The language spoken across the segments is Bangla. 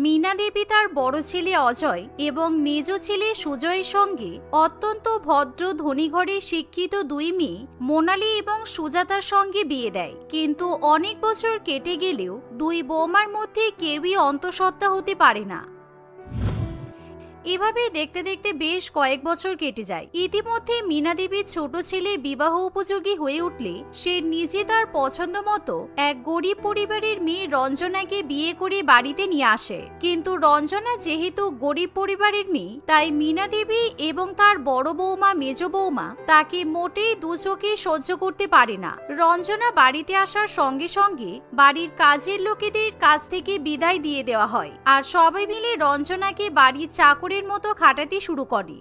মীনা দেবী তার বড় ছেলে অজয় এবং মেজ ছেলে সুজয়ের সঙ্গে অত্যন্ত ভদ্র ধনী ঘরের শিক্ষিত দুই মেয়ে মোনালি এবং সুজাতার সঙ্গে বিয়ে দেয়। কিন্তু অনেক বছর কেটে গেলেও দুই বৌমার মধ্যে কেউই অন্তঃসত্ত্বা হতে পারে না। এভাবে দেখতে দেখতে বেশ কয়েক বছর কেটে যায়। ইতিমধ্যে মীনা দেবীর ছোট ছেলে বিবাহ উপযোগী হয়ে উঠলে সে নিজে তার পছন্দ মতো এক গরিব পরিবারের মেয়ে রঞ্জনাকে বিয়ে করে বাড়িতে নিয়ে আসে। কিন্তু রঞ্জনা যেহেতু গরিব পরিবারের মেয়ে, তাই মীনা দেবী এবং তার বড় বৌমা মেজ বৌমা তাকে মোটেই দু চোখে সহ্য করতে পারে না। রঞ্জনা বাড়িতে আসার সঙ্গে সঙ্গে বাড়ির কাজের লোকেদের কাছ থেকে বিদায় দিয়ে দেওয়া হয়, আর সবাই মিলে রঞ্জনাকে বাড়ির চাকরের মতো খাটাতে শুরু করে।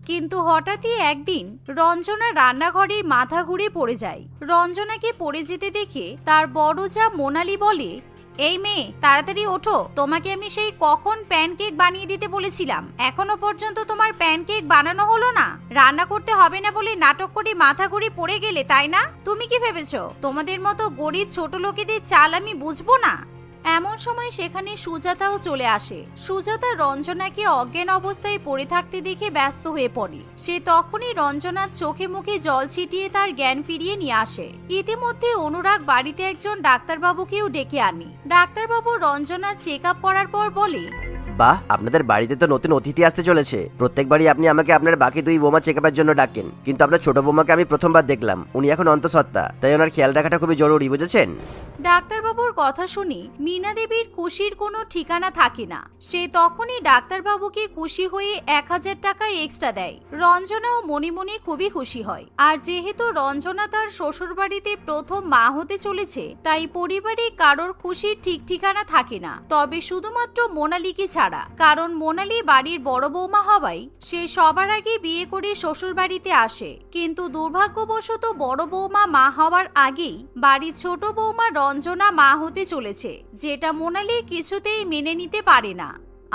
কিন্তু হঠাৎই একদিন রঞ্জনা রান্নাঘরে মাথা ঘুরে পড়ে যায়। রঞ্জনাকে পড়ে যেতে দেখে তার বড় যা মোনালি বলে, এই মেয়ে, তাড়াতাড়ি ওঠো, তোমাকে আমি সেই কখন প্যানকেক বানিয়ে দিতে বলেছিলাম, এখনো পর্যন্ত তোমার প্যানকেক বানানো হলো না। রান্না করতে হবে না বলে নাটক করে মাথা ঘুরে পড়ে গেলে, তাই না? তুমি কি ভেবেছো তোমাদের মতো গরিব ছোট লোকেদের চাল আমি বুঝবো না? এমন সময় সেখানে সুজাতাও চলে আসে। সুজাতা রঞ্জনাকে অজ্ঞান অবস্থায় পড়ে থাকতে দেখে ব্যস্ত হয়ে পড়ে। সে তখনই রঞ্জনার চোখে মুখে জল ছিটিয়ে তার জ্ঞান ফিরিয়ে নিয়ে আসে। ইতিমধ্যে অনুরাগ বাড়িতে একজন ডাক্তারবাবুকেও ডেকে আনে। ডাক্তারবাবু রঞ্জনার চেক আপ করার পর বলে, বাহ, আপনাদের বাড়িতে তো নতুন অতিথি আসতে চলেছে। প্রত্যেকবারই আপনি আমাকে আপনার বাকি দুই বোমা চেকআপের জন্য ডাকেন, কিন্তু আপনার ছোট বোমাকে আমি প্রথমবার দেখলাম। উনি এখন অন্তঃসত্ত্বা, তাই ওনার খেয়াল রাখাটা খুবই জরুরি, বুঝেছেন? ডাক্তারবাবুর কথা শুনে মীনা দেবীর খুশির কোনো ঠিকানা থাকে না। সে তখনই ডাক্তারবাবুকে খুশি হয়ে 1000 টাকা এক্সট্রা দেয়। রঞ্জনাও মনে মনে খুবই খুশি হয়। আর যেহেতু রঞ্জনা তার শ্বশুর বাড়িতে প্রথম মা হতে চলেছে, তাই পরিবারে কারোর খুশির ঠিক ঠিকানা থাকে না, তবে শুধুমাত্র মোনালিকে ছাড়া। কারণ মোনালি বাড়ির বড় বৌমা হওয়ায় সে সবার আগে বিয়ে করে শ্বশুর বাড়িতে আসে। কিন্তু দুর্ভাগ্যবশত বড় বৌমা মা হওয়ার আগেই বাড়ির ছোট বৌমা রঞ্জনা মা হতে চলেছে, যেটা মোনালি কিছুতেই মেনে নিতে পারে না।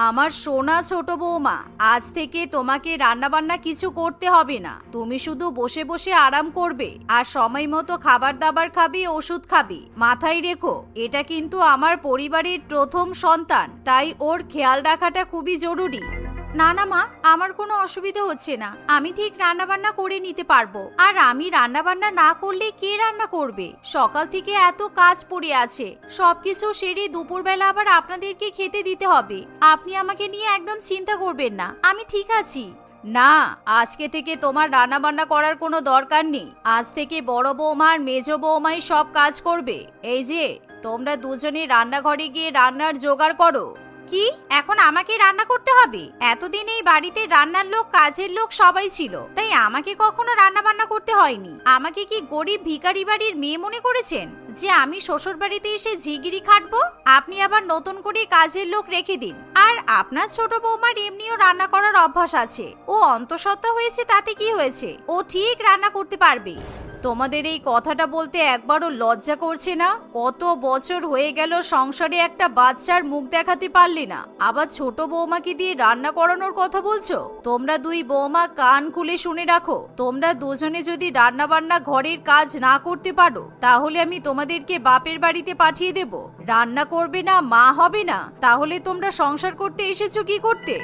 আমার সোনা ছোট বৌমা, আজ থেকে তোমাকে রান্নাবান্না কিছু করতে হবে না। তুমি শুধু বসে বসে আরাম করবে আর সময় মতো খাবার দাবার খাবে, ওষুধ খাবে। মাথায় রেখো, এটা কিন্তু আমার পরিবারের প্রথম সন্তান, তাই ওর খেয়াল রাখাটা খুবই জরুরি। না না মা, আমার কোনো অসুবিধা হচ্ছে না, আমি ঠিক রান্নাবান্না করে নিতে পারবো। আর আমি রান্নাবান্না না করলে কে রান্না করবে? সকাল থেকে এত কাজ পড়ে আছে, সবকিছু সেরে দুপুরবেলা আবার আপনাদেরকে খেতে দিতে হবে। আপনি আমাকে নিয়ে একদম চিন্তা করবেন না, আমি ঠিক আছি। না, আজকে থেকে তোমার রান্নাবান্না করার কোনো দরকার নেই। আজ থেকে বড় বৌমা আর মেজ বৌমাই সব কাজ করবে। এই যে তোমরা দুজনে রান্নাঘরে গিয়ে রান্নার জোগাড় করো। কি, এখন আমাকে রান্না করতে হবে? এতদিন এই বাড়িতে রান্নার লোক, কাজের লোক সবাই ছিল, তাই আমাকে কখনো রান্না বান্না করতে হয়নি। আমাকে কি গরিব ভিখারি বাড়ির মেয়ে মনে করেছেন যে আমি শ্বশুর বাড়িতে এসে ঝিগিরি খাটবো? আপনি আবার নতুন করে কাজের লোক রেখে দিন। আর আপনার ছোট বৌমার এমনিও রান্না করার অভ্যাস আছে, ও অন্তঃসত্ত্বা হয়েছে তাতে কি হয়েছে? ও ঠিক রান্না করতে পারবে। তোমাদের এই কথাটা বলতে একবারও লজ্জা করছে না? কত বছর হয়ে গেল সংসারে একটা বাচ্চার মুখ দেখাতে পারলে না, আবার ছোট বৌমাকে দিয়ে রান্না করানোর কথা বলছো? তোমরা দুই বৌমা কান খুলে শুনে রাখো, তোমরা দুজনে যদি রান্না বান্না ঘরের কাজ না করতে পারো, তাহলে আমি তোমাদেরকে বাপের বাড়িতে পাঠিয়ে দেব। রান্না করবে না, মা হবে না, তাহলে তোমরা সংসার করতে এসেছো কি করতে?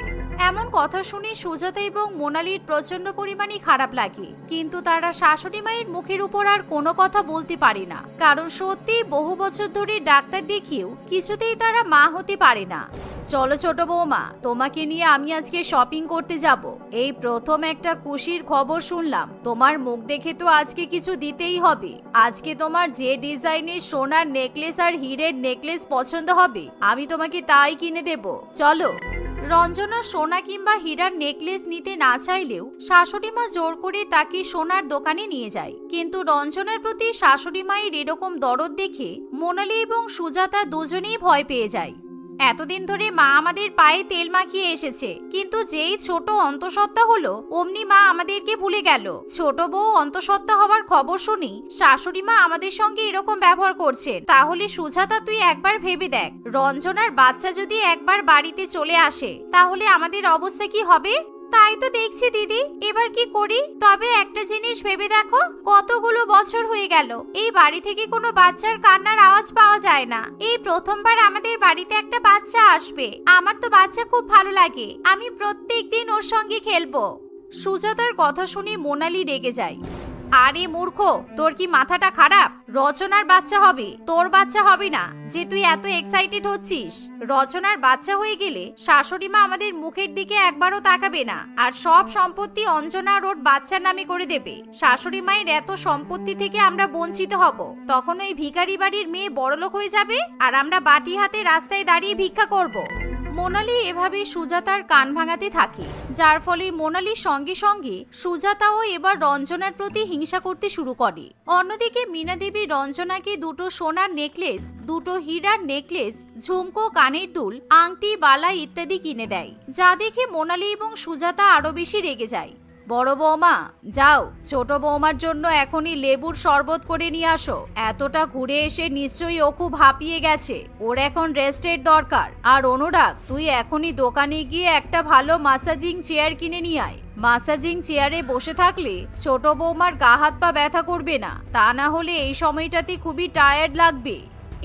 এমন কথা শুনে সুজাতা এবং মোনালির প্রচন্ড পরিমাণে খারাপ লাগে, কিন্তু তারা শাশুড়ি মায়ের মুখের উপর আর কোনো কথা বলতে পারে না। কারণ সত্যি বহু বছর ধরে ডাক্তার দেখিয়েও কিছুতেই তারা মা হতে পারে না। চলো ছোট বৌমা, তোমাকে নিয়ে আমি আজকে শপিং করতে যাব। এই প্রথম একটা খুশির খবর শুনলাম, তোমার মুখ দেখে তো আজকে কিছু দিতেই হবে। আজকে তোমার যে ডিজাইনের সোনার নেকলেস আর হীরের নেকলেস পছন্দ হবে, আমি তোমাকে তাই কিনে দেব। চলো। রঞ্জনা সোনা কিংবা হীরার নেকলেস নিতে না চাইলেও শাশুড়ি মা জোর করে তাকে সোনার দোকানে নিয়ে যায়। কিন্তু রঞ্জনার প্রতি শাশুড়ি মায়ের এরকম দরদ দেখে মোনালি এবং সুজাতা দুজনেই ভয় পেয়ে যায়। এতদিন ধরে মা আমাদের পায়ে তেল মাখিয়ে এসেছে, কিন্তু যেই ছোট অন্তঃসত্ত্বা হলো অমনি মা আমাদেরকে ভুলে গেল। ছোট বউ অন্তঃসত্ত্বা হওয়ার খবর শুনি শাশুড়ি মা আমাদের সঙ্গে এরকম ব্যবহার করছেন। তাহলে সুজাতা, তুই একবার ভেবে দেখ, রঞ্জনার বাচ্চা যদি একবার বাড়িতে চলে আসে, তাহলে আমাদের অবস্থা কি হবে? তাই তো দেখছি দিদি, এবার কি করি? তবে একটা জিনিস ভেবে দেখো, কতগুলো বছর হয়ে গেল এই বাড়ি থেকে কোনো বাচ্চার কান্নার আওয়াজ পাওয়া যায় না। এই প্রথমবার আমাদের বাড়িতে একটা বাচ্চা আসবে। আমার তো বাচ্চা খুব ভালো লাগে, আমি প্রত্যেকদিন ওর সঙ্গে খেলবো। সুজাতার কথা শুনে মোনালি রেগে যায়। আরে মূর্খ, তোর কি মাথাটা খারাপ? রচনার বাচ্চা হবে, তোর বাচ্চা হবে না যে তুই এত এক্সাইটেড হচ্ছিস। রচনার বাচ্চা হয়ে গেলে শাশুড়ি মা আমাদের মুখের দিকে একবারও তাকাবে না, আর সব সম্পত্তি অঞ্জনা ওর বাচ্চার নামে করে দেবে। শাশুড়ি মায়ের এত সম্পত্তি থেকে আমরা বঞ্চিত হব। তখন ওই ভিখারি বাড়ির মেয়ে বড়লোক হয়ে যাবে, আর আমরা বাটি হাতে রাস্তায় দাঁড়িয়ে ভিক্ষা করব। মোনালি এভাবে সুজাতার কান ভাঙাতে থাকে, যার ফলে মোনালির সঙ্গে সঙ্গে সুজাতাও এবার রঞ্জনার প্রতি হিংসা করতে শুরু করে। অন্যদিকে মীনা দেবী রঞ্জনাকে দুটো সোনার নেকলেস, দুটো হীরার নেকলেস, ঝুমকো, কানের দুল, আংটি, বালা ইত্যাদি কিনে দেয়, যা দেখে মোনালি এবং সুজাতা আরো বেশি রেগে যায়। বড় বৌমা, যাও ছোট বৌমার জন্য এখনই লেবুর শরবত করে নিয়ে আসো। এতটা ঘুরে এসে নিশ্চয়ই ও খুব হাঁপিয়ে গেছে, ওর এখন রেস্টের দরকার। আর অনুরাগ, তুই এখনই দোকানে গিয়ে একটা ভালো মাসাজিং চেয়ার কিনে নিয়ে আয়। মাসাজিং চেয়ারে বসে থাকলে ছোট বৌমার গা হাত পা ব্যথা করবে না, তা না হলে এই সময়টাতে খুবই টায়ার্ড লাগবে।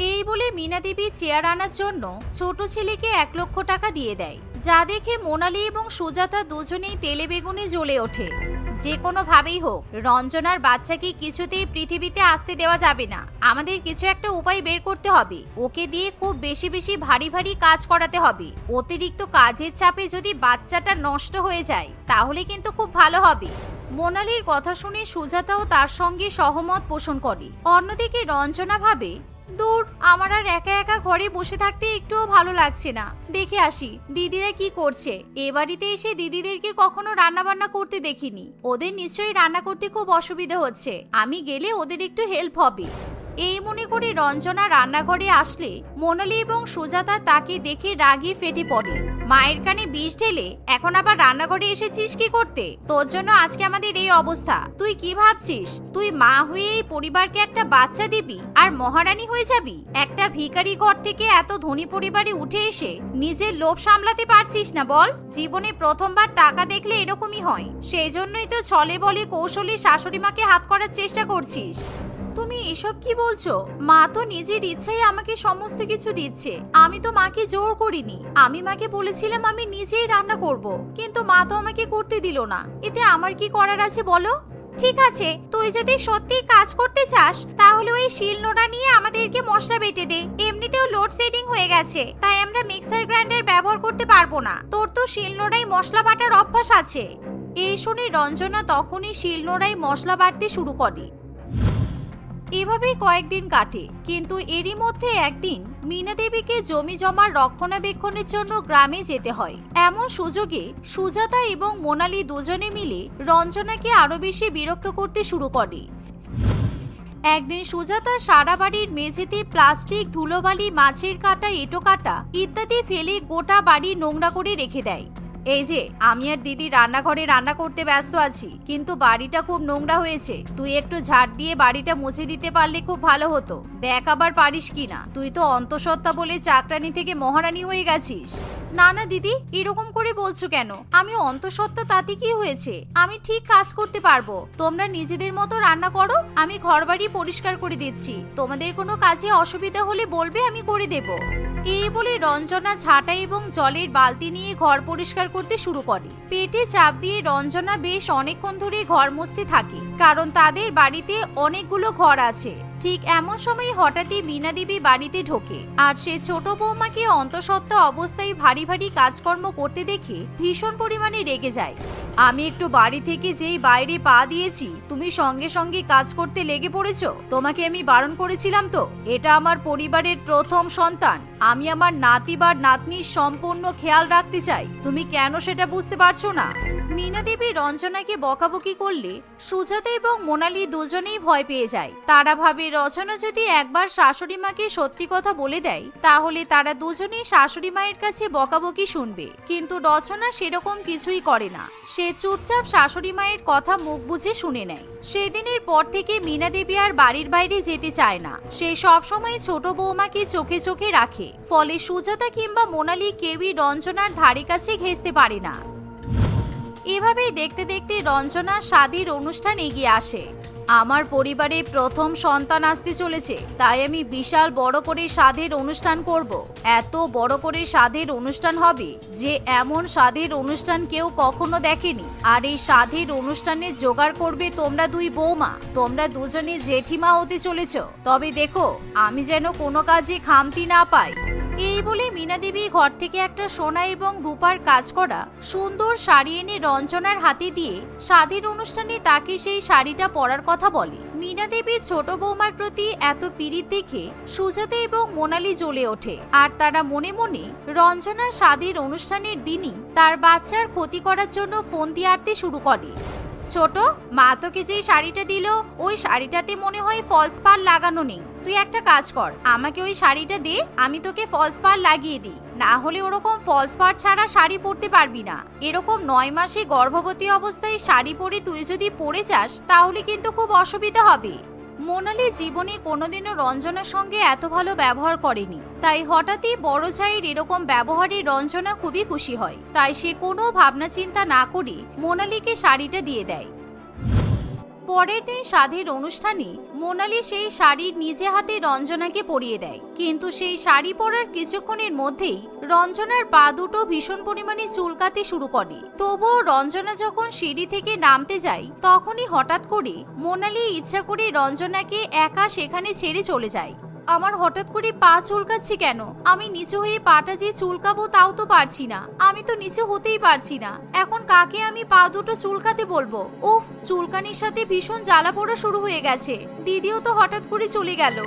এই বলে মীনা দেবী চেয়ার আনার জন্য ছোট ছেলেকে 1 লক্ষ টাকা দিয়ে দেয়, যা দেখে মোনালি এবং সুজাতা দুজনেই তেলে বেগুনে জ্বলে ওঠে। যে কোনো ভাবেই হোক রঞ্জনার বাচ্চাকে কিছুতেই পৃথিবীতে আসতে দেওয়া যাবে না। আমাদের কিছু একটা উপায় বের করতে হবে। ওকে দিয়ে খুব বেশি বেশি ভারী ভারী কাজ করাতে হবে। অতিরিক্ত কাজের চাপে যদি বাচ্চাটা নষ্ট হয়ে যায় তাহলে কিন্তু খুব ভালো হবে। মোনালির কথা শুনে সুজাতাও তার সঙ্গে সহমত পোষণ করে। অন্যদিকে রঞ্জনা ভাবে, দূর, আমার আর একা একা ঘরে বসে থাকতে একটুও ভালো লাগছে না। দেখে আসি দিদিরা কি করছে। এ বাড়িতে এসে দিদিদেরকে কখনো রান্না বান্না করতে দেখিনি। ওদের নিশ্চয়ই রান্না করতে খুব অসুবিধা হচ্ছে, আমি গেলে ওদের একটু হেল্প হবে। এই মনে করে রঞ্জনা রান্নাঘরে আসলে মোনালি এবং সুজাতা তাকে দেখে রাগে ফেটে পড়ে। মায়ের কানে বিষ ঢেলে এখন আবার রান্নাঘরে এসেছিস কি করতে? তোর জন্য আজকে আমাদের এই অবস্থা। তুই কি ভাবছিস তুই মা হয়ে এই পরিবারকে একটা বাচ্চা দিবি আর মহারানী হয়ে যাবি? একটা ভিখারি ঘর থেকে এত ধনী পরিবারে উঠে এসে নিজের লোভ সামলাতে পারছিস না বল? জীবনে প্রথমবার টাকা দেখলে এরকমই হয়, সেই জন্যই তো ছলে বলে কৌশলে শাশুড়ি মাকে হাত করার চেষ্টা করছিস। তুমি এসব কি বলছো? মা তো নিজের ইচ্ছায় আমাকে সমস্ত কিছু দিচ্ছে, আমি তো মাকে জোর করিনি। আমি মাকে বলেছিলাম আমি নিজেই রান্না করব, কিন্তু মা তো আমাকে করতে দিল না। এতে আমার কি করার আছে বলো? ঠিক আছে, তুই যদি সত্যি কাজ করতে চাস তাহলে ওই শিলনোড়া নিয়ে আমাদেরকে মশলা বেটে দে। এমনিতেও লোডশেডিং হয়ে গেছে, তাই আমরা মিক্সার গ্রাইন্ডার ব্যবহার করতে পারবো না। তোর তো শিলনোড়ায় মশলা বাটার অভ্যাস আছে। এই শুনে রঞ্জনা তখনই শিলনোড়ায় মশলা বাটতে শুরু করে। এভাবেই কয়েকদিন কাটে, কিন্তু এরই মধ্যে একদিন মীনা দেবীকে জমি জমার রক্ষণাবেক্ষণের জন্য গ্রামে যেতে হয়। এমন সুযোগে সুজাতা এবং মোনালি দুজনে মিলে রঞ্জনাকে আরো বেশি বিরক্ত করতে শুরু করে। একদিন সুজাতা সারা বাড়ির মেঝেতে প্লাস্টিক, ধুলোবালি, মাছের কাঁটা, এঁটো কাঁটা ইত্যাদি ফেলে গোটা বাড়ি নোংরা করে রেখে দেয়। এই যে আমি আর দিদি রান্নাঘরে রান্না করতে ব্যস্ত আছি, কিন্তু বাড়িটা খুব নোংরা হয়েছে। তুই একটু ঝাড় দিয়ে বাড়িটা মুছে দিতে পারলে খুব ভালো হতো। দেখ আবার পারিস কিনা। তুই তো অন্তঃসত্ত্বা বলে চাকরানি থেকে মহারানী হয়ে গেছিস। না না দিদি, এরকম করে বলছো কেন? আমি অন্তঃসত্ত্বা, তাতে কি হয়েছে? আমি ঠিক কাজ করতে পারবো। তোমরা নিজেদের মতো রান্না করো, আমি ঘরবাড়ি পরিষ্কার করে দিচ্ছি। তোমাদের কোনো কাজে অসুবিধা হলে বলবে, আমি করে দেব। এই বলে রঞ্জনা ঝাঁটা এবং জলের বালতি নিয়ে ঘর পরিষ্কার করতে শুরু করে। পেটে চাপ দিয়ে রঞ্জনা বেশ অনেকক্ষণ ধরে ঘর মুছতে থাকে, কারণ তাদের বাড়িতে অনেকগুলো ঘর আছে। ঠিক এমন সময় হঠাৎই মীনা দেবী বাড়িতে ঢোকে, আর সে ছোট বৌমাকে অন্তঃসত্ত্বা অবস্থায় ভারী ভারী কাজকর্ম করতে দেখে ভীষণ পরিমাণে রেগে যায়। আমি একটু বাড়ি থেকে যেই বাইরে পা দিয়েছি তুমি সঙ্গে সঙ্গে কাজ করতে লেগে পড়েছো। তোমাকে আমি বারণ করেছিলাম তো? এটা আমার পরিবারের প্রথম সন্তান, আমি আমার নাতি বা নাতনির সম্পূর্ণ খেয়াল রাখতে চাই। তুমি কেন সেটা বুঝতে পারছো না? মীনা দেবী রঞ্জনাকে বকাবকি করলে সুজাতা এবং মোনালি দুজনেই ভয় পেয়ে যায়। তারা ভাবে রচনা যদি একবার শাশুড়ি মাকে সত্যি কথা বলে দেয় তাহলে তারা দুজনেই শাশুড়ি মায়ের কাছে বকাবকি শুনবে, কিন্তু রচনা সেরকম কিছুই করে না। সে চুপচাপ শাশুড়ি মায়ের কথা মুখ বুঝে শুনে নেয়। সেদিনের পর থেকে মীনা দেবী আর বাড়ির বাইরে যেতে চায় না। সে সবসময় ছোট বৌমাকে চোখে চোখে রাখে, ফলে সুজাতা কিংবা মোনালি কেউই রঞ্জনার ধারে কাছে ঘেঁষতে পারে না। এভাবেই দেখতে দেখতে রঞ্জনা শাদীর অনুষ্ঠান এগিয়ে আসে। আমার পরিবারে প্রথম সন্তান আসতে চলেছে, তাই আমি বিশাল বড় করে সাধের অনুষ্ঠান করব। এত বড় করে সাধের অনুষ্ঠান হবে যে এমন সাধের অনুষ্ঠান কেউ কখনো দেখেনি। আর এই সাধের অনুষ্ঠানে জোগাড় করবে তোমরা দুই বৌমা। তোমরা দুজনে জেঠিমা হতে চলেছ। তবে দেখো আমি যেন কোনো কাজে খামতি না পাই। এই বলে মীনা দেবী ঘর থেকে একটা সোনা এবং রূপার কাজ করা সুন্দর শাড়ি এনে রঞ্জনার হাতে দিয়ে সাধের অনুষ্ঠানে তাকে সেই শাড়িটা পরার কথা বলে। মীনা দেবীর ছোট বৌমার প্রতি এত পীড়িত দেখে সুজাতা এবং মোনালি জ্বলে ওঠে। আর তারা মনে মনে রঞ্জনার সাধের অনুষ্ঠানের দিনই তার বাচ্চার ক্ষতি করার জন্য ফোন দিয়ে আটতে শুরু করে। ছোট, মা তোকে যে শাড়িটা দিল ওই শাড়িটাতে মনে হয় ফলস পাড় লাগানো নেই। তুই একটা কাজ কর, আমাকে ওই শাড়িটা দে, আমি তোকে ফলস পাড় লাগিয়ে দিই। না হলে ওরকম ফলস পাড় ছাড়া শাড়ি পরতে পারবি না। এরকম 9 মাসে গর্ভবতী অবস্থায় শাড়ি পরে তুই যদি পরে যাস তাহলে কিন্তু খুব অসুবিধা হবে। মোনালি জীবনে কোনোদিনও রঞ্জনার সঙ্গে এত ভালো ব্যবহার করেনি, তাই হঠাৎই বড় ছাইয়ের এরকম ব্যবহারে রঞ্জনা খুবই খুশি হয়। তাই সে কোনো ভাবনা চিন্তা না করে মোনালিকে শাড়িটা দিয়ে দেয়। পরের দিন সাধের অনুষ্ঠানে মোনালি সেই শাড়ি নিজে হাতে রঞ্জনাকে পরিয়ে দেয়। কিন্তু সেই শাড়ি পরার কিছুক্ষণের মধ্যেই রঞ্জনার পা দুটো ভীষণ পরিমাণে চুলকাতে শুরু করে। তবুও রঞ্জনা যখন সিঁড়ি থেকে নামতে যায় তখনই হঠাৎ করে মোনালি ইচ্ছা করে রঞ্জনাকে একা সেখানে ছেড়ে চলে যায়। আমার হঠাৎ করে পা চুলকাচ্ছে কেন? আমি নিচু হয়ে পাটা যে চুলকাবো তাও তো পারছি না। আমি তো নিচু হতেই পারছি না। এখন কাকে আমি পা দুটো চুলকাতে বলবো? উফ, চুলকানির সাথে ভীষণ জ্বালা পোড়া শুরু হয়ে গেছে। দিদিও তো হঠাৎ করে চলে গেল।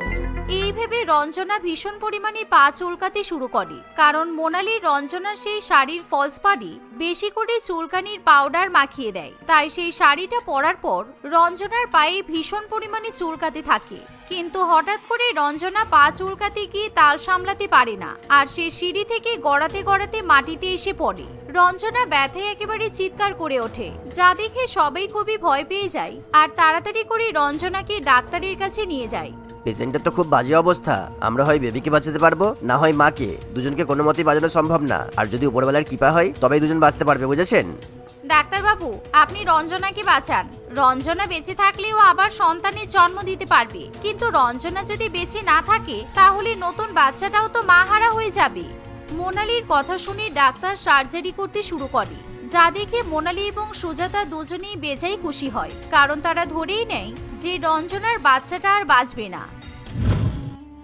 এই ভেবে রঞ্জনা ভীষণ পরিমাণে পা চুলকাতে শুরু করে, কারণ মোনালি রঞ্জনার সেই শাড়ির ফলস পাড়ে বেশি করে চুলকানির পাউডার মাখিয়ে দেয়। তাই সেই শাড়িটা পরার পর রঞ্জনার পায়ে ভীষণ পরিমাণে চুলকাতে থাকে। কিন্তু হঠাৎ করে রঞ্জনা পা চুলকাতে গিয়ে তাল সামলাতে পারে না, আর সে সিঁড়ি থেকে গড়াতে গড়াতে মাটিতে এসে পড়ে। রঞ্জনা ব্যথায় একেবারে চিৎকার করে ওঠে, যা দেখে সবাই খুবই ভয় পেয়ে যায় আর তাড়াতাড়ি করে রঞ্জনাকে ডাক্তারের কাছে নিয়ে যায়। পেশেন্টের তো খুব বাজে অবস্থা। আমরা হয় বেবিকে বাঁচাতে পারবো, না হয় মাকে। দুজনকে কোনো মতেই বাঁচানো সম্ভব না। আর যদি উপরবেলার কৃপা হয় তবেই দুজন বাঁচতে পারবে, বুঝেছেন? ডাক্তারবাবু, আপনি রঞ্জনাকে বাঁচান। রঞ্জনা বেঁচে থাকলেও আবার সন্তানের জন্ম দিতে পারবে, কিন্তু রঞ্জনা যদি বেঁচে না থাকে তাহলে নতুন বাচ্চাটাও তো মাহারা হয়ে যাবে। মোনালির কথা শুনে ডাক্তার সার্জারি করতে শুরু করে, যা দেখে মোনালি এবং সুজাতা দুজনেই বেজায় খুশি হয়, কারণ তারা ধরেই নেয় যে রঞ্জনার বাচ্চাটা আর বাঁচবে না।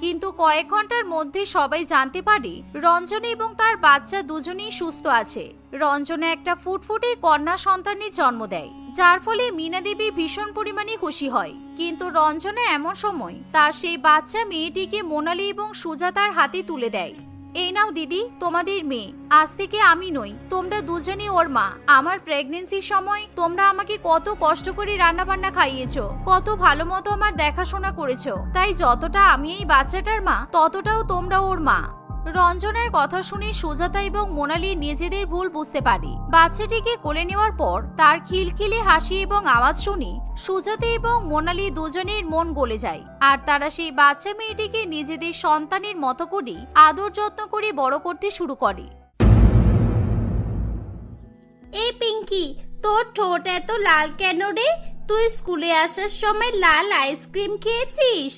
কিন্তু কয়েক ঘন্টার মধ্যে সবাই জানতে পারে রঞ্জনা এবং তার বাচ্চা দুজনেই সুস্থ আছে। রঞ্জনা একটা ফুটফুটে কন্যা সন্তানের জন্ম দেয়, যার ফলে মীনা দেবী ভীষণ পরিমাণে খুশি হয়। কিন্তু রঞ্জনা এমন সময় তার সেই বাচ্চা মেয়েটিকে মোনালি এবং সুজাতার হাতে তুলে দেয়। এই নাও দিদি, তোমাদের মেয়ে। আজ থেকে আমি নই, তোমরা দুজনেই ওর মা। আমার প্রেগন্যান্সির সময় তোমরা আমাকে কত কষ্ট করে রান্না বান্না খাইয়েছো, কত ভালো মতো আমার দেখাশোনা করেছো। তাই যতটা আমি এই বাচ্চাটার মা, ততটাও তোমরা ওর মা। রঞ্জনার কথা শুনে সুজাতা এবং মোনালি নিজেদের ভুল বুঝতে পারে। বাচ্চাটিকে কোলে নেওয়ার পর তার খিলখিলে হাসি এবং আওয়াজ শুনে সুজাতা এবং মোনালি দুজনের মন গলে যায়। আর তারা সেই বাচ্চা মেয়েটিকে নিজেদের সন্তানের মতো করে আদর যত্ন করে বড় করতে শুরু করে। এই পিঙ্কি, তোর ঠোঁট এত লাল কেন রে? তুই স্কুলে আসার সময় লাল আইসক্রিম খেয়েছিস?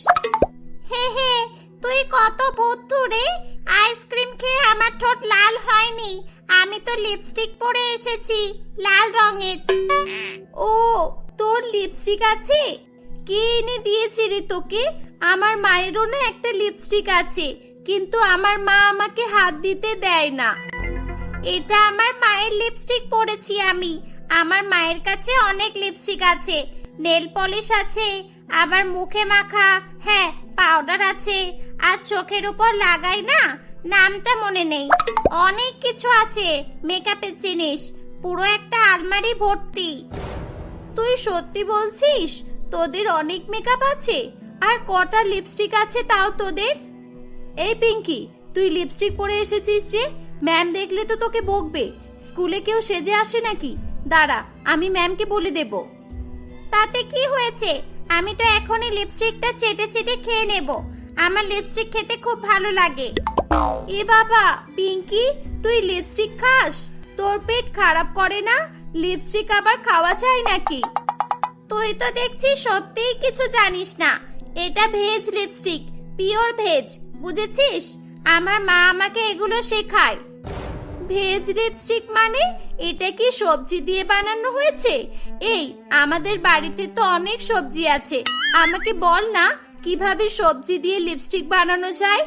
হে হে, তুই কত বুদ্ধু রে। আইসক্রিম খেয়ে আমার ঠোঁট লাল হয়নি, আমি তো লিপস্টিক পরে এসেছি লাল রঙের। ও, তোর লিপস্টিক আছে? কে এনে দিয়েছে রে তোকে? আমার মায়েরও না একটা লিপস্টিক আছে, কিন্তু আমার মা আমাকে হাত দিতে দেয় না। এটা আমার মায়ের লিপস্টিক পরেছি আমি। আমার মায়ের কাছে অনেক লিপস্টিক আছে, নেল পলিশ আছে, আবার মুখে মাখা, হ্যাঁ পাউডার আছে, আর চোখের উপর লাগাই না, নামটা মনে নেই। অনেক কিছু আছে মেকআপের জিনিস, পুরো একটা আলমারি ভর্তি। তুই সত্যি বলছিস? তোদের অনেক মেকআপ আছে? আর কটা লিপস্টিক আছে তাও তোদের? এই পিঙ্কি, তুই লিপস্টিক পরে এসেছিস যে? ম্যাম দেখলে তো তোকে বকবে। স্কুলে কেউ সেজে আসে নাকি? দাঁড়া, আমি ম্যামকে বলে দেব। তাতে কি হয়েছে? আমি তো এখনই লিপস্টিকটা চেটে চেটে খেয়ে নেব। আমার লিপস্টিক খেতে খুব ভালো লাগে। এ বাবা, পিঙ্কি তুই লিপস্টিক খাস? তোর পেট খারাপ করে না? লিপস্টিক আবার খাওয়া যায় নাকি? তুই তো দেখছি সত্যিই কিছু জানিস না। এটা ভেজ লিপস্টিক, পিওর ভেজ, বুঝেছিস? আমার মা আমাকে এগুলো শেখায়। ভেজ লিপস্টিক মানে এটা কি সবজি দিয়ে বানানো হয়েছে? এই, আমাদের বাড়িতে তো অনেক সবজি আছে, আমাকে বল না কিভাবে সবজি দিয়ে লিপস্টিক বানানো যায়।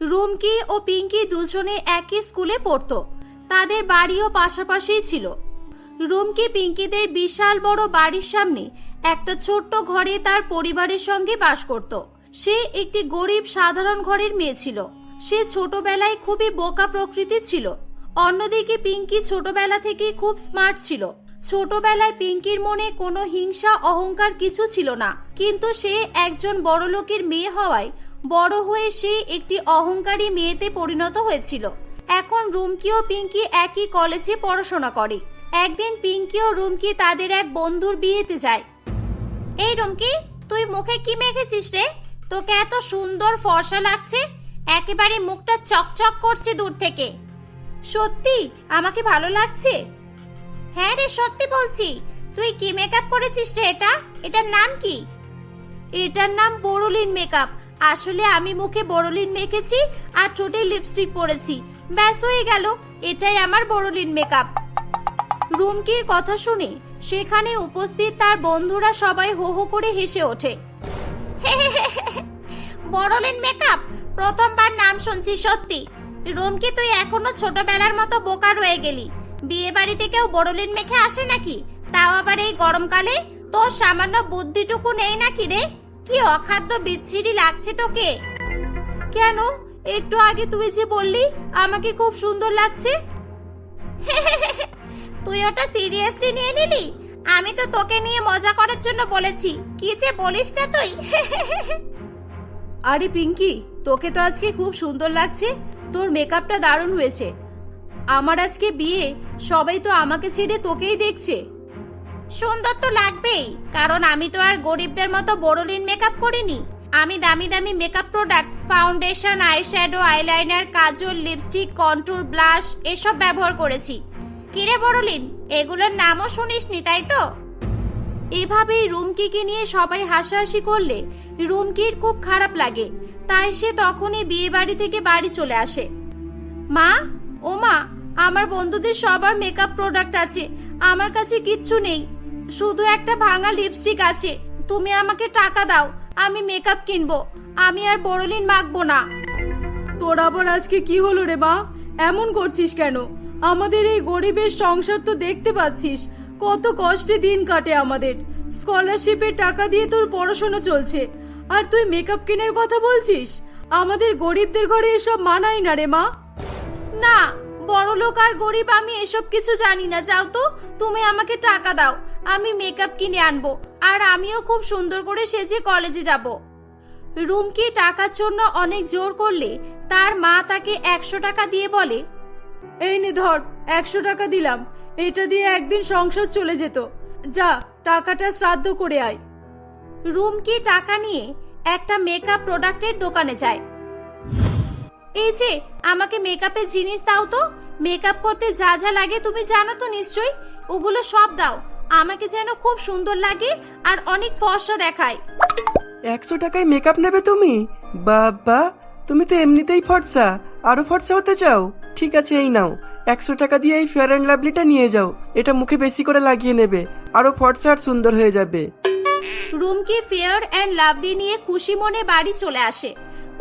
রুমকি ও পিঙ্কি দুজনে একই স্কুলে পড়তো। তাদের বাড়িও পাশাপাশিই ছিল। রুমকি পিঙ্কিদের বিশাল বড় বাড়ির সামনে একটা ছোট্ট ঘরে তার পরিবারের সঙ্গে বাস করত। সে একটি গরিব সাধারণ ঘরের মেয়ে ছিল। সে ছোটবেলায় খুবই বোকা প্রকৃতির ছিল। অন্যদিকে পিঙ্কি ছোটবেলা থেকে খুব স্মার্ট ছিল। ছোটবেলায় পিঙ্কির মনে কোনো হিংসা অহংকার কিছু ছিল না, কিন্তু সে একজন বড়লোকের মেয়ে হওয়ায় বড় হয়ে সে একটি অহংকারী মেয়েতে পরিণত হয়েছিল। এখন রুমকি ও পিঙ্কি একই কলেজে পড়াশোনা করে। একদিন পিঙ্কি ও রুমকি তাদের এক বন্ধুর বিয়েতে যায়। এই রুমকি, তুই মুখে কি মেখেছিস রে? তোকে এত সুন্দর ফর্সা লাগছে, একেবারে মুখটা চকচক করছে দূর থেকে। সত্যি আমাকে ভালো লাগছে? হ্যাঁ রে, সত্যি বলছি। তুই কি মেকআপ করেছিস রে? এটার নাম কি? এটার নাম বোরোলিন মেকআপ। আসলে আমি মুখে বোরোলিন মেখেছি আর ঠোঁটে লিপস্টিক পরেছি, ব্যাস হয়ে গেল। এটাই আমার বোরোলিন মেকআপ। রুমকির কথা শুনে সেখানে উপস্থিত তার বন্ধুরা সবাই হো হো করে হেসে ওঠে। বোরোলিন মেকআপ? প্রথমবার নাম শুনছি সত্যি। রুমকি, তুই এখনো ছোটবেলার মতো বোকা রয়ে গেলি। বিয়ে বাড়িতে কেউ বোরোলিন মেখে আসে নাকি? তাও আবার এই গরমকালে? তোর সামান্য বুদ্ধিটুকু নেই নাকি রে? কি অখাদ্য বিচ্ছিরি লাগছে তোকে। কেন? একটু আগে তুই যে বললি আমাকে খুব সুন্দর লাগছে। তুই ওটা সিরিয়াসলি নিয়ে নিলি? আমি তো তোকে নিয়ে মজা করার জন্য বলেছি। কি যে বলিস না তুই। আরে পিঙ্কি, তোকে তো আজকে খুব সুন্দর লাগছে। তোর মেকআপটা দারুণ হয়েছে। আমার আজকে বিয়ে, সবাই তো আমাকে ছেড়ে তোকেই দেখছে। সুন্দর তো লাগবেই, কারণ আমি তো আর গরিবদের মতো বোরোলিন মেকআপ করিনি। আমি দামি দামি makeup product, foundation, eyeshadow, eyeliner, কাজল, লিপস্টিক, কন্ট্যুর, ব্লাশ এসব ব্যবহার করেছি। কিরে বোরোলিন, এগুলোর নামও শুনিসনি তাই তো? এভাবেই রুমকিকে নিয়ে সবাই হাসাহাসি করলে রুমকির খুব খারাপ লাগে। তাই সে তখনই বিয়ে বাড়ি থেকে বাড়ি চলে আসে। মা, ও মা, আমার বন্ধুদের সবার মেকআপ প্রোডাক্ট আছে, আমার কাছে কিচ্ছু নেই। শুধু একটা ভাঙা লিপস্টিক আছে। তুমি আমাকে টাকা দাও, আমি মেকআপ কিনবো। আমি আর বোরোলিন মাখবো না। তোর আবার আজকে কি হলো রে মা? এমন করছিস কেন? আমাদের এই গরিবের সংসার তো দেখতে পাচ্ছিস, কত কষ্টে দিন কাটে আমাদের। স্কলারশিপের টাকা দিয়ে তোর পড়াশোনা চলছে, আর তুই মেকআপ কেনার কথা বলছিস? আমাদের গরিবদের ঘরে এসব মানায় না রে মা। না, বড়লোক আর গরিব আমি এসব কিছু জানি না। যাও তো, তুমি আমাকে টাকা দাও, আমি মেকআপ কিনে আনবো, আর আমিও খুব সুন্দর করে সেজে কলেজে যাব। রুমকি টাকার জন্য অনেক জোর করলে তার মা তাকে 100 টাকা দিয়ে বলে, এই নে ধর, 100 টাকা দিলাম, এটা দিয়ে একদিন সংসার চলে যেত। যা, টাকাটা শ্রাদ্ধ করে আয়। রুমকি টাকা নিয়ে একটা মেকআপ প্রোডাক্টের দোকানে যায়। এই যে, আমাকে মেকআপের জিনিস দাও তো। মেকআপ করতে যা যা লাগে তুমি জানো তো নিশ্চয়ই, ওগুলো সব দাও। আমাকে যেন খুব সুন্দর লাগে আর অনেক ফর্সা দেখায়। 100 টাকায় মেকআপ নেবে তুমি? বাবা, তুমি তো এমনিতেই ফর্সা, আরো ফর্সা হতে চাও? ঠিক আছে, এই নাও, 100 টাকা দিয়ে এই ফেয়ার অ্যান্ড লাভলিটা নিয়ে যাও। এটা মুখে বেশি করে লাগিয়ে নেবে, আরো ফর্সা আর সুন্দর হয়ে যাবে। রুমকি ফেয়ার অ্যান্ড লাভলি নিয়ে খুশি মনে বাড়ি চলে আসে।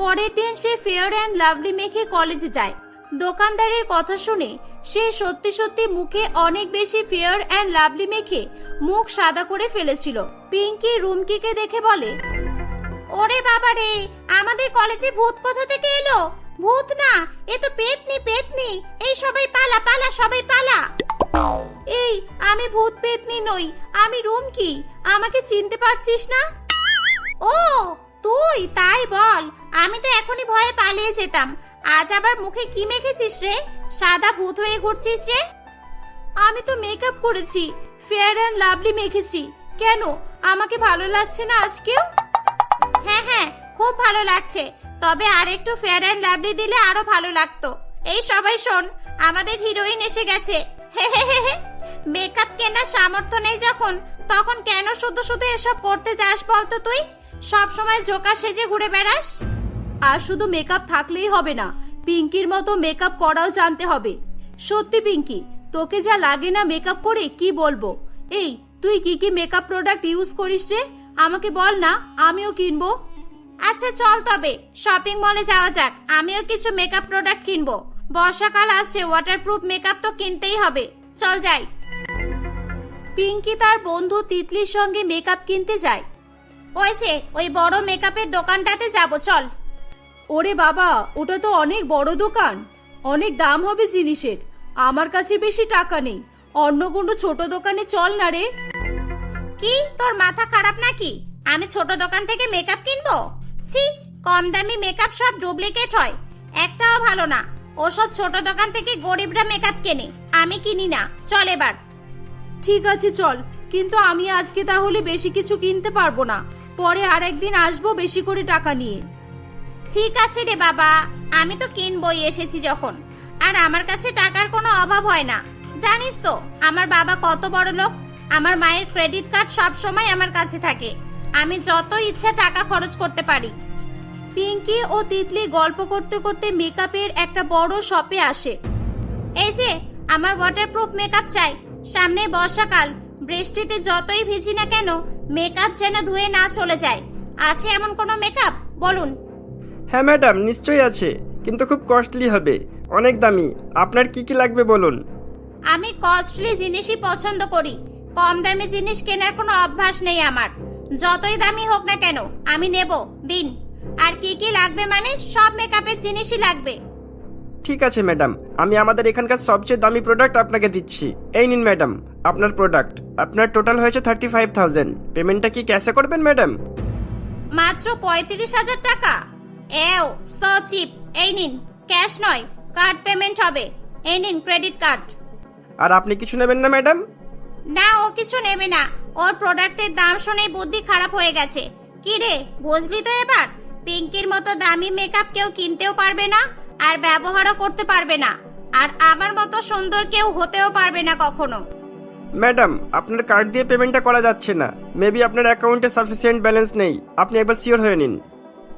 পরের দিন সে ফেয়ার অ্যান্ড লাভলি মেখে কলেজে যায়। দোকানদারের কথা শুনে সে সত্যি সত্যি মুখে অনেক বেশি ফেয়ার অ্যান্ড লাভলি মেখে মুখ সাদা করে ফেলেছিল। পিঙ্কি রুমকিকে দেখে বলে, ওরে বাবা রে, আমাদের কলেজে ভূত কোথা থেকে এলো? ভূত না, এ তো পেতনি, পেতনি। এই সবাই পালা, পালা, সবাই পালা। এই, আমি ভূত পেতনি নই, আমি রুমকি। আমাকে চিনতে পারছিস না? ও তুই, তাই বল। আমি তো এখনই ভয়ে পালিয়ে যেতাম। আজ আবার মুখে কি মেখেছিস রে? সাদা ভূত হয়ে ঘুরছিস রে? আমি তো মেকআপ করেছি, ফেয়ার অ্যান্ড লাভলি মেখেছি। কেন, আমাকে ভালো লাগছে না আজকেও? হ্যাঁ হ্যাঁ, খুব ভালো লাগছে, তবে আর একটু ফেয়ার অ্যান্ড লাভলি দিলে আরো ভালো লাগতো। এই সবাই শোন, আমাদের হিরোইন এসে গেছে। মেকআপ কেনার সামর্থ্য নেই যখন, তখন কেন শুধু শুধু এসব করতে যাস বলতো তুই? সব সময় জোকার সেজে ঘুরে বেড়াস। আর শুধু মেকআপ থাকলেই হবে না, পিঙ্কির মতো মেকআপ করাও জানতে হবে। সত্যি পিঙ্কি, তোকে যা লাগে না মেকআপ করে কি বলবো। এই তুই কি কি মেকআপ প্রোডাক্ট ইউজ করিস রে? আমাকে বল না, আমিও কিনবো। আচ্ছা চল তবে শপিং মলে যাওয়া যাক, আমিও কিছু মেকআপ প্রোডাক্ট কিনবো। বর্ষাকাল আসছে, ওয়াটারপ্রুফ মেকআপ তো কিনতেই হবে। চল যাই। পিঙ্কি তার বন্ধু তিতলির সঙ্গে মেকআপ কিনতে যায়। ওই যে ওই বড় মেকআপের দোকানটাতে যাব, চল। ওরে বাবা, ওটা তো অনেক বড় দোকান, অনেক দাম হবে জিনিসের। আমার কাছে বেশি টাকা নেই, অন্য কোনো ছোট দোকানে চল না রে। কি তোর মাথা খারাপ নাকি? আমি ছোট দোকান থেকে মেকআপ কিনবো? ছি, কম দামি মেকআপ সব ডুপ্লিকেট হয়, একটাও ভালো না। ওসব ছোট দোকান থেকে গরিবরা মেকআপ কেনে, আমি কিনি না। চল এবার। ঠিক আছে চল, কিন্তু আমি আজকে তাহলে বেশি কিছু কিনতে পারবো না, পরে আরেকদিন আসবো বেশি করে টাকা নিয়ে। ঠিক আছে রে বাবা, আমি তো কিনবই এসেছি যখন। আর আমার কাছে টাকার কোনো অভাব হয় না, জানিস তো আমার বাবা কত বড় লোক। আমার মায়ের ক্রেডিট কার্ড সব সময় আমার কাছে থাকে, আমি যত ইচ্ছা টাকা খরচ করতে পারি। পিঙ্কি ও তিতলি গল্প করতে করতে মেকআপের একটা বড় শপে আসে। এই যে আমার ওয়াটারপ্রুফ মেকআপ চাই, সামনে বর্ষাকাল, বৃষ্টিতে যতই ভিজি না কেন মেকআপ যেন ধুয়ে না চলে যায়। আছে এমন কোনো মেকআপ বলুন? হ্যাঁ ম্যাডাম, নিশ্চয়ই আছে, কিন্তু খুব কস্টলি হবে, অনেক দামি। আপনার কি কি লাগবে বলুন। আমি কস্টলি জিনিসই পছন্দ করি, কম দামি জিনিস কেনার কোনো অভ্যাস নেই আমার। যতই দামি হোক না কেন আমি নেব, দিন। আর কি কি লাগবে মানে সব মেকআপের জিনিসই লাগবে। ঠিক আছে ম্যাডাম, আমি আমাদের এখানকার সবচেয়ে দামি প্রোডাক্ট আপনাকে দিচ্ছি। এই নিন ম্যাডাম আপনার প্রোডাক্ট। আপনার টোটাল হয়েছে 35,000। পেমেন্টটা কি ক্যাশে করবেন ম্যাডাম? মাত্র 35,000 টাকা? এও সো চিপ। এই নিন, ক্যাশ নয়, কার্ড পেমেন্ট হবে। এই নিন ক্রেডিট কার্ড। আর আপনি কিছু নেবেন না ম্যাডাম? না, ও কিছু নেবে না, ওর প্রোডাক্টের দাম শুনেই বুদ্ধি খারাপ হয়ে গেছে। কি রে, বুঝলি তো এবার? পিঙ্কির মতো দামি মেকআপ কেউ কিনতেও পারবে না আর ব্যবহারও করতে পারবে না, আর আমার মতো সুন্দর কেউ হতেও পারবে না কখনো। ম্যাডাম আপনার কার্ড দিয়ে পেমেন্টটা করা যাচ্ছে না, মেবি আপনার অ্যাকাউন্টে সাফিসিয়েন্ট ব্যালেন্স নেই, আপনি একবার শিওর হয়ে নিন।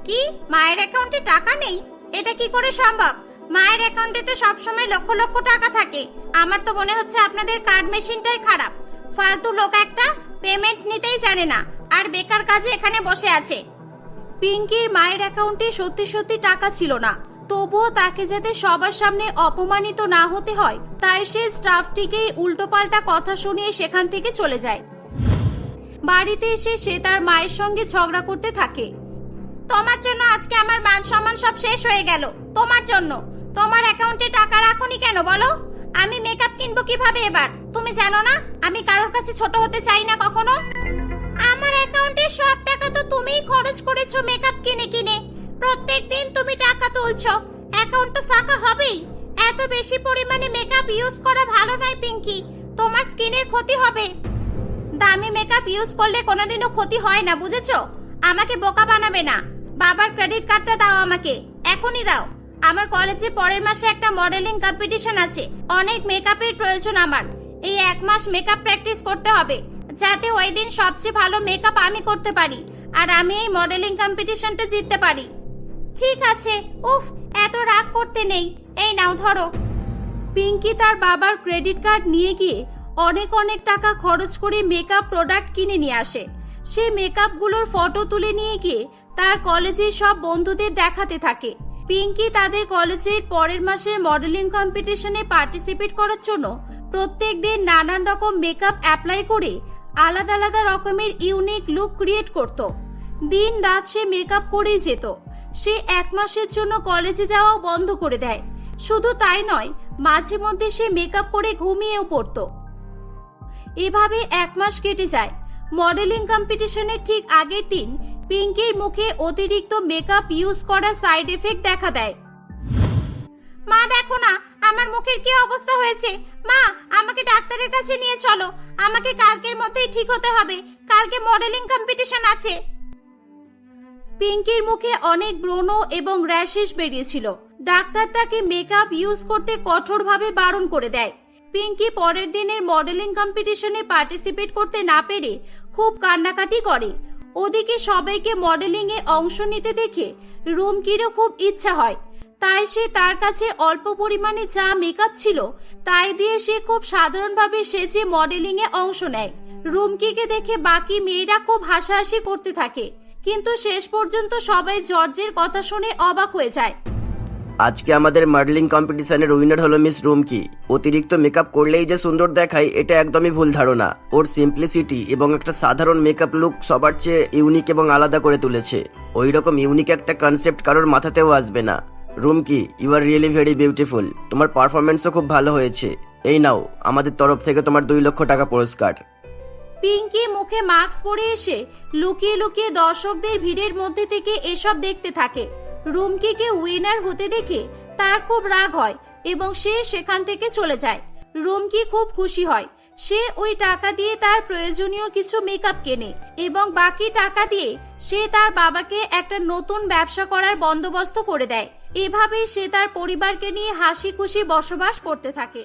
কি, মায়ের অ্যাকাউন্টে টাকা নেই? এটা কি করে সম্ভব? মায়ের অ্যাকাউন্টে তো সবসময় লক্ষ লক্ষ টাকা থাকে। আমার তো মনে হচ্ছে আপনাদের কার্ড মেশিনটাই খারাপ। ফালতু লোক একটা, পেমেন্ট নিতেই জানে না, আর বেকার কাজে এখানে বসে আছে। পিঙ্কির মায়ের অ্যাকাউন্টে সত্যি সত্যি টাকা ছিল না, তবুও তাকে যাতে সবার সামনে অপমানিত না হতে হয় তাই সে স্টাফটিকে উল্টোপাল্টা কথা শুনিয়ে সেখান থেকে চলে যায়। বাড়িতে এসে সে তার মায়ের সঙ্গে ঝগড়া করতে থাকে। তোমার জন্য আজকে আমার মান সম্মান সব শেষ হয়ে গেল। তোমার জন্য। তোমার অ্যাকাউন্টে টাকা রাখোনি কেন বলো? আমি মেকআপ কিনবো কিভাবে এবার? তুমি জানো না আমি কারোর কাছে ছোট হতে চাই না কখনো। আমার অ্যাকাউন্টের সব টাকা তো তুমিই খরচ করেছো মেকআপ কিনে কিনে। প্রত্যেকদিন তুমি টাকা তুলছো, অ্যাকাউন্ট তো ফাঁকা হবেই। এত বেশি পরিমাণে মেকআপ ইউজ করা ভালো নয় পিঙ্কি, তোমার স্কিনের ক্ষতি হবে। দামি মেকআপ ইউজ করলে কোনোদিনও ক্ষতি হয় না, বুঝেছো? আমাকে বোকা বানাবে না। বাবার ক্রেডিট কার্ডটা দাও আমাকে, এখনই দাও। আমার কলেজে পরের মাসে একটা মডেলিং কম্পিটিশন আছে, অনেক মেকআপের প্রয়োজন আমার। এই 1 মাস মেকআপ প্র্যাকটিস করতে হবে, যাতে ওই দিন সবচেয়ে ভালো মেকআপ আমি করতে পারি আর আমি এই মডেলিং কম্পিটিশনটা জিততে পারি। ঠিক আছে, উফ, এত রাগ করতে নেই। এই নাও ধরো। পিঙ্কি তার বাবার ক্রেডিট কার্ড নিয়ে গিয়ে অনেক অনেক টাকা খরচ করে মেকআপ প্রোডাক্ট কিনে নিয়ে আসে। সে মেকআপগুলোর ফটো তুলে নিয়ে গিয়ে তার কলেজের সব বন্ধুদের দেখাতে থাকে। পিঙ্কি তাদের কলেজের পরের মাসের মডেলিং কম্পিটিশনে পার্টিসিপেট করার জন্য প্রত্যেকদিন নানান রকম মেকআপ অ্যাপ্লাই করে আলাদা আলাদা রকমের ইউনিক লুক ক্রিয়েট করত। দিন রাত সে মেকআপ করেই যেত। সে 1 মাসের জন্য কলেজে যাওয়াও বন্ধ করে দেয়। শুধু তাই নয়, মাঝে মধ্যে সে মেকআপ করে ঘুমিয়েও পড়তো। এভাবে 1 মাস কেটে যায়। মডেলিং কম্পিটিশনের ঠিক আগের দিন পিঙ্কির মুখে অতিরিক্ত মেকআপ ইউজ করা সাইড এফেক্ট দেখা দেয়। মা দেখো না আমার মুখের কি অবস্থা হয়েছে। মা, আমাকে ডাক্তারের কাছে নিয়ে চলো, আমাকে কালকের মধ্যেই ঠিক হতে হবে, কালকে মডেলিং কম্পিটিশন আছে। পিঙ্কির মুখে অনেক ব্রণ এবং র্যাশেস বেরিয়েছিল। ডাক্তার তাকে মেকআপ ইউজ করতে কঠোরভাবে বারণ করে দেয়। পিঙ্কি পরের দিনের মডেলিং কম্পিটিশনে পার্টিসিপেট করতে না পেরে খুব কান্নাকাটি করে। ওদিকে সবাইকে মডেলিং এ অংশ নিতে দেখে রুমকিরও খুব ইচ্ছা হয়, তাই সে তার কাছে অল্প পরিমাণে যা মেকআপ ছিল তাই দিয়ে সে খুব সাধারণভাবে সেজে মডেলিং এ অংশ নেয়। রুমকিকে দেখে বাকি মেয়েরা খুব হাসাহাসি করতে থাকে, কিন্তু শেষ পর্যন্ত সবাই জর্জের কথা শুনে অবাক হয়ে যায়। আজকে আমাদের মডেলিং কম্পিটিশনের উইনার হলো মিস রুমকি। অতিরিক্ত মেকআপ করলেই যে সুন্দর দেখায় এটা একদমই ভুল ধারণা। ওর সিম্পলিসিটি এবং একটা সাধারণ মেকআপ লুক সবার চেয়ে ইউনিক এবং আলাদা করে তুলেছে। ওই রকম ইউনিক একটা কনসেপ্ট কারোর মাথাতেও আসবে না। Rumki, you are really very beautiful. তোমার পারফরমেন্সও খুব ভালো হয়েছে। এই নাও আমাদের তরফ থেকে তোমার 2 লক্ষ টাকা পুরস্কার। পিঙ্কি মুখে মাস্ক পরে এসে লুকিয়ে লুকিয়ে দর্শকদের ভিড়ের মধ্যে থেকে এসব দেখতে থাকে। রুমকিকে উইনার হতে দেখে তার খুব রাগ হয় এবং সে সেখান থেকে চলে যায়। রুমকি খুব খুশি হয়। সে ওই টাকা দিয়ে তার প্রয়োজনীয় কিছু মেকআপ কেনে এবং বাকি টাকা দিয়ে সে তার বাবাকে একটা নতুন ব্যবসা করার বন্দোবস্ত করে দেয়। এভাবেই সে তার পরিবারকে নিয়ে হাসি খুশি বসবাস করতে থাকে।